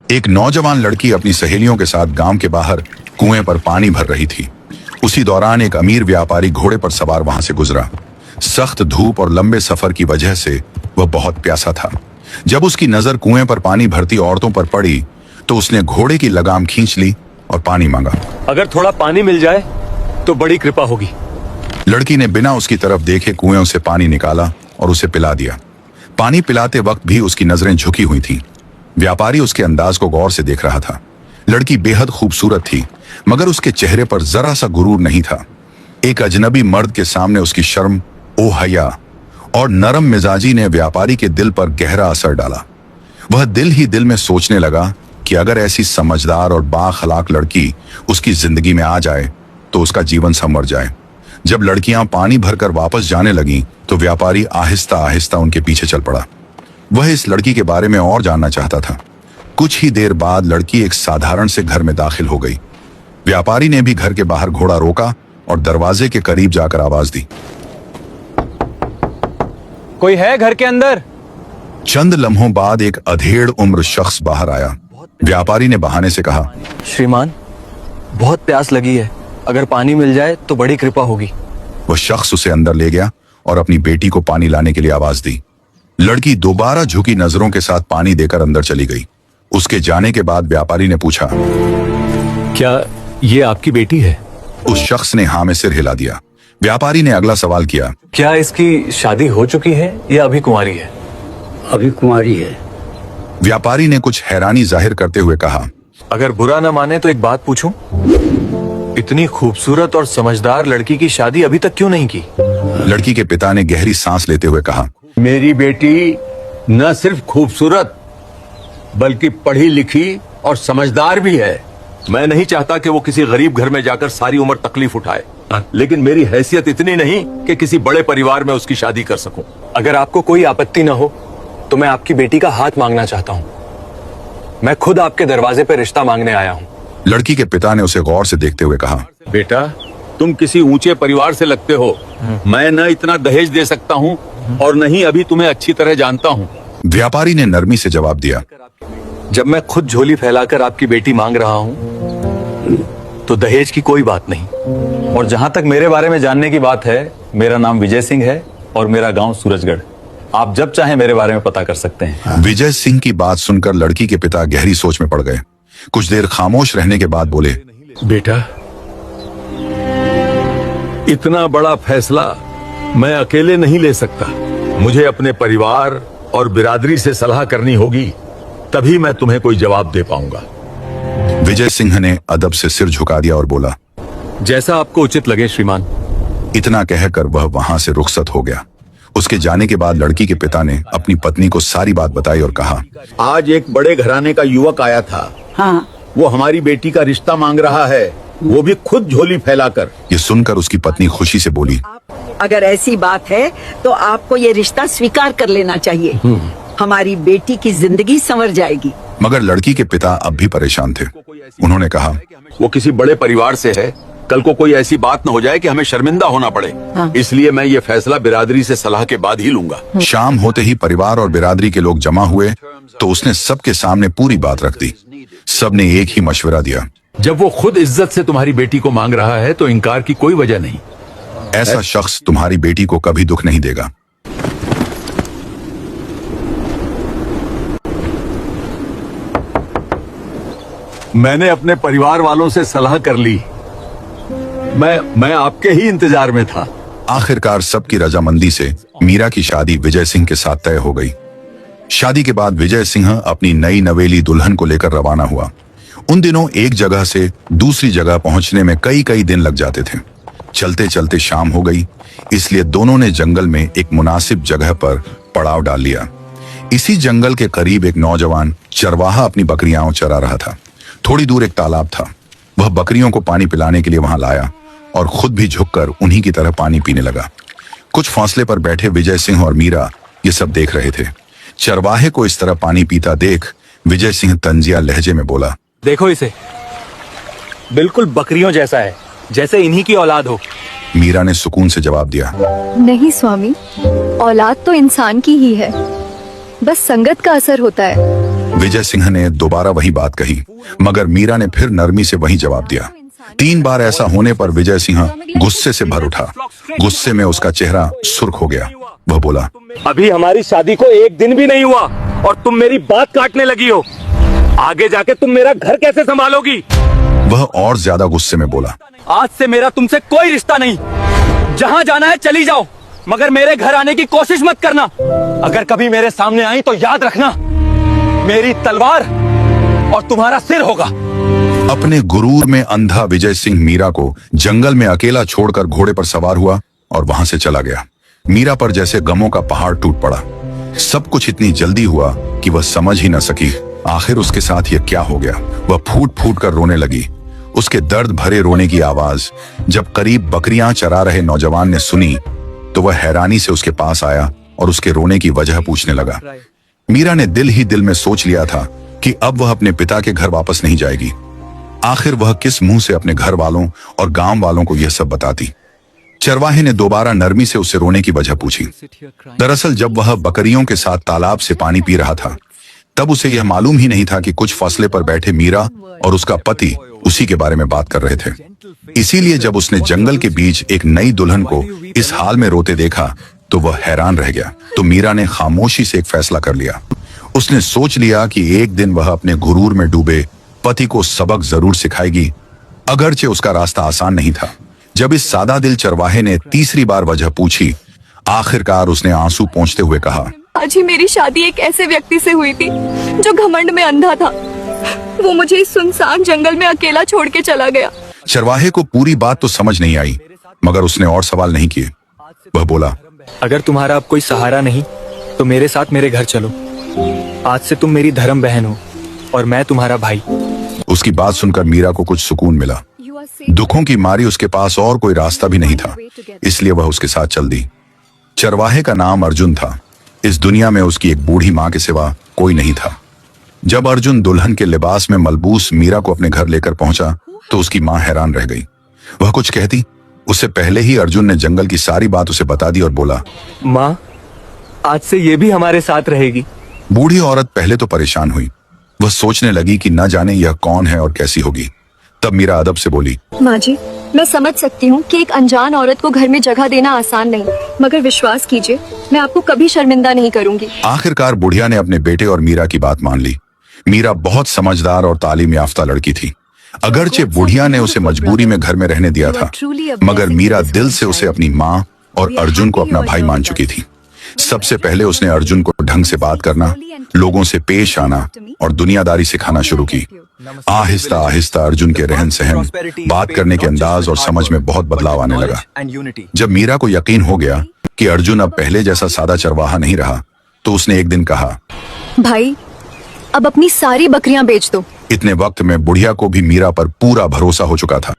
एक नौजवान लड़की अपनी सहेलियों के साथ गांव के बाहर कुएं पर पानी भर रही थी। उसी दौरान एक अमीर व्यापारी घोड़े पर सवार वहां से गुजरा। सख्त धूप और लंबे सफर की वजह से वह बहुत प्यासा था। जब उसकी नजर कुएं पर पानी भरती औरतों पर पड़ी तो उसने घोड़े की लगाम खींच ली और पानी मांगा। अगर थोड़ा पानी मिल जाए तो बड़ी कृपा होगी। लड़की ने बिना उसकी तरफ देखे कुएं से पानी निकाला और उसे पिला दिया। पानी पिलाते वक्त भी उसकी नजरें झुकी हुई थीं। व्यापारी उसके अंदाज को गौर से देख रहा था। लड़की बेहद खूबसूरत थी, मगर उसके चेहरे पर जरा सा गुरूर नहीं था। एक अजनबी मर्द के सामने उसकी शर्म, ओ हया और नरम मिजाजी ने व्यापारी के दिल पर गहरा असर डाला। वह दिल ही दिल में सोचने लगा कि अगर ऐसी समझदार और बाअखलाक लड़की उसकी जिंदगी में आ जाए तो उसका जीवन संवर जाए। जब लड़कियां पानी भरकर वापस जाने लगीं तो व्यापारी आहिस्ता आहिस्ता उनके पीछे चल पड़ा। वह इस लड़की के बारे में और जानना चाहता था। कुछ ही देर बाद लड़की एक साधारण से घर में दाखिल हो गई। व्यापारी ने भी घर के बाहर घोड़ा रोका और दरवाजे के करीब जाकर आवाज दी, कोई है घर के अंदर? चंद लम्हों बाद एक अधेड़ उम्र शख्स बाहर आया। व्यापारी ने बहाने से कहा, श्रीमान, बहुत प्यास लगी है, अगर पानी मिल जाए तो बड़ी कृपा होगी। वह शख्स उसे अंदर ले गया और अपनी बेटी को पानी लाने के लिए आवाज दी। लड़की दोबारा झुकी नजरों के साथ पानी देकर अंदर चली गई। उसके जाने के बाद व्यापारी ने पूछा, क्या ये आपकी बेटी है? उस शख्स ने हाँ में सिर हिला दिया। व्यापारी ने अगला सवाल किया, क्या इसकी शादी हो चुकी है या अभी कुंवारी है? अभी कुंवारी है। व्यापारी ने कुछ हैरानी जाहिर करते हुए कहा, अगर बुरा न माने तो एक बात पूछूं? इतनी खूबसूरत और समझदार लड़की की शादी अभी तक क्यों नहीं की? लड़की के पिता ने गहरी सांस लेते हुए कहा, मेरी बेटी न सिर्फ खूबसूरत बल्कि पढ़ी लिखी और समझदार भी है। मैं नहीं चाहता कि वो किसी गरीब घर में जाकर सारी उम्र तकलीफ उठाए, लेकिन मेरी हैसियत इतनी नहीं कि किसी बड़े परिवार में उसकी शादी कर सकूं। अगर आपको कोई आपत्ति न हो तो मैं आपकी बेटी का हाथ मांगना चाहता हूँ। मैं खुद आपके दरवाजे पर रिश्ता मांगने आया हूँ। लड़की के पिता ने उसे गौर से देखते हुए कहा, बेटा, तुम किसी ऊंचे परिवार से लगते हो। मैं न इतना दहेज दे सकता हूँ और न ही अभी तुम्हें अच्छी तरह जानता हूँ। व्यापारी ने नरमी से जवाब दिया, जब मैं खुद झोली फैलाकर आपकी बेटी मांग रहा हूँ तो दहेज की कोई बात नहीं। और जहाँ तक मेरे बारे में जानने की बात है, मेरा नाम विजय सिंह है और मेरा गांव सूरजगढ़। आप जब चाहें मेरे बारे में पता कर सकते हैं। विजय सिंह की बात सुनकर लड़की के पिता गहरी सोच में पड़ गए। कुछ देर खामोश रहने के बाद बोले, बेटा, इतना बड़ा फैसला मैं अकेले नहीं ले सकता। मुझे अपने परिवार और बिरादरी से सलाह करनी होगी, तभी मैं तुम्हें कोई जवाब दे पाऊंगा। विजय सिंह ने अदब से सिर झुका दिया और बोला, जैसा आपको उचित लगे श्रीमान। इतना कहकर वह वहां से रुखसत हो गया। उसके जाने के बाद लड़की के पिता ने अपनी पत्नी को सारी बात बताई और कहा, आज एक बड़े घराने का युवक आया था। हाँ। वो हमारी बेटी का रिश्ता मांग रहा है, वो भी खुद झोली फैलाकर। ये सुनकर उसकी पत्नी खुशी से बोली, अगर ऐसी बात है तो आपको ये रिश्ता स्वीकार कर लेना चाहिए। हमारी बेटी की जिंदगी संवर जाएगी। मगर लड़की के पिता अब भी परेशान थे। उन्होंने कहा, वो किसी बड़े परिवार से है, कल को कोई ऐसी बात न हो जाए कि हमें शर्मिंदा होना पड़े। हाँ। इसलिए मैं ये फैसला बिरादरी से सलाह के बाद ही लूंगा। शाम होते ही परिवार और बिरादरी के लोग जमा हुए तो उसने सबके सामने पूरी बात रख दी। सबने एक ही मशवरा दिया, जब वो खुद इज्जत से तुम्हारी बेटी को मांग रहा है तो इनकार की कोई वजह नहीं। ऐसा शख्स तुम्हारी बेटी को कभी दुख नहीं देगा। मैंने अपने परिवार वालों से सलाह कर ली। मैं आपके ही इंतजार में था। आखिरकार सबकी रजामंदी से मीरा की शादी विजय सिंह के साथ तय हो गई। शादी के बाद विजय सिंह अपनी नई नवेली दुल्हन को लेकर रवाना हुआ। उन दिनों एक जगह से दूसरी जगह पहुंचने में कई कई दिन लग जाते थे। चलते चलते शाम हो गई, इसलिए दोनों ने जंगल में एक मुनासिब जगह पर पड़ाव डाल लिया। इसी जंगल के करीब एक नौजवान चरवाहा अपनी बकरियां चरा रहा था। थोड़ी दूर एक तालाब था। वह बकरियों को पानी पिलाने के लिए वहां लाया और खुद भी झुककर उन्हीं की तरह पानी पीने लगा। कुछ फासले पर बैठे विजय सिंह और मीरा ये सब देख रहे थे। चरवाहे को इस तरह पानी पीता देख विजय सिंह तंजिया लहजे में बोला, देखो इसे, बिल्कुल बकरियों जैसा है, जैसे इन्हीं की औलाद हो। मीरा ने सुकून से जवाब दिया, नहीं स्वामी, औलाद तो इंसान की ही है, बस संगत का असर होता है। विजय सिंह ने दोबारा वही बात कही, मगर मीरा ने फिर नरमी से वही जवाब दिया। 3 बार ऐसा होने पर विजय सिंह गुस्से से भर उठा। गुस्से में उसका चेहरा सुर्ख हो गया। वह बोला, अभी हमारी शादी को 1 दिन भी नहीं हुआ और तुम मेरी बात काटने लगी हो। आगे जाके तुम मेरा घर कैसे संभालोगी? वह और ज्यादा गुस्से में बोला, आज से मेरा तुमसे कोई रिश्ता नहीं। जहाँ जाना है चली जाओ, मगर मेरे घर आने की कोशिश मत करना। अगर कभी मेरे सामने आई तो याद रखना, मेरी तलवार और तुम्हारा सिर होगा। अपने गुरूर में अंधा विजय सिंह मीरा को जंगल में अकेला छोड़कर घोड़े पर सवार हुआ और वहां से चला गया। मीरा पर जैसे गमों का पहाड़ टूट पड़ा। सब कुछ इतनी जल्दी हुआ कि वह समझ ही न सकी आखिर उसके साथ यह क्या हो गया। वह फूट फूट कर रोने लगी। उसके दर्द भरे रोने की आवाज जब करीब बकरियां चरा रहे नौजवान ने सुनी तो वह हैरानी से उसके पास आया और उसके रोने की वजह पूछने लगा। मीरा ने दिल ही दिल में सोच लिया था कि अब वह अपने पिता के घर वापस नहीं जाएगी। आखिर वह किस मुंह से अपने घर वालों और गांव वालों को यह सब बताती। चरवाहे ने दोबारा नरमी से उससे रोने की वजह पूछी। दरअसल जब वह बकरियों के साथ तालाब से पानी पी रहा था तब उसे यह मालूम ही नहीं था कि कुछ फसले पर बैठे मीरा और उसका पति उसी के बारे में बात कर रहे थे। इसीलिए जब उसने जंगल के बीच एक नई दुल्हन को इस हाल में रोते देखा तो वह हैरान रह गया। तो मीरा ने खामोशी से एक फैसला कर लिया। उसने सोच लिया कि एक दिन वह अपने गुरूर में डूबे पति को सबक जरूर सिखाएगी, अगरचे उसका रास्ता आसान नहीं था। जब इस सादा दिल चरवाहे ने तीसरी बार वजह पूछी, आखिरकार उसने आंसू पोंछते हुए कहा, आज ही मेरी शादी एक ऐसे व्यक्ति से हुई थी जो घमंड में अंधा था। वो मुझे इस सुनसान जंगल में अकेला छोड़ के चला गया। चरवाहे को पूरी बात तो समझ नहीं आई, मगर उसने और सवाल नहीं किए। वह बोला, अगर तुम्हारा अब कोई सहारा नहीं तो मेरे साथ मेरे घर चलो। आज से तुम मेरी धर्म बहन हो और मैं तुम्हारा भाई। उसकी बात सुनकर मीरा को कुछ सुकून मिला। दुखों की मारी उसके पास और कोई रास्ता भी नहीं था, इसलिए वह उसके साथ चल दी। चरवाहे का नाम अर्जुन था। इस दुनिया में उसकी एक बूढ़ी माँ के सिवा कोई नहीं था। जब अर्जुन दुल्हन के लिबास में मलबूस मीरा को अपने घर लेकर पहुंचा तो उसकी माँ हैरान रह गई। वह कुछ कहती उससे पहले ही अर्जुन ने जंगल की सारी बात उसे बता दी और बोला, माँ, आज से ये भी हमारे साथ रहेगी। बूढ़ी औरत पहले तो परेशान हुई। वह सोचने लगी कि न जाने यह कौन है और कैसी होगी। तब मीरा अदब से बोली, माँ जी, मैं समझ सकती हूँ कि एक अनजान औरत को घर में जगह देना आसान नहीं, मगर विश्वास कीजिए मैं आपको कभी शर्मिंदा नहीं करूँगी। आखिरकार बुढ़िया ने अपने बेटे और मीरा की बात मान ली। मीरा बहुत समझदार और तालीम याफ्ता लड़की थी। अगरचे बुढ़िया ने उसे मजबूरी में घर में रहने दिया था, मगर मीरा दिल से उसे अपनी माँ और अर्जुन को अपना भाई मान चुकी थी। सबसे पहले उसने अर्जुन को ढंग से बात करना, लोगों से पेश आना और दुनियादारी सिखाना शुरू की। आहिस्ता आहिस्ता अर्जुन के रहन सहन, बात करने के अंदाज और समझ में बहुत बदलाव आने लगा। जब मीरा को यकीन हो गया कि अर्जुन अब पहले जैसा सादा चरवाहा नहीं रहा तो उसने एक दिन कहा, भाई, अब अपनी सारी बकरियां बेच दो। इतने वक्त में बुढ़िया को भी मीरा पर पूरा भरोसा हो चुका था।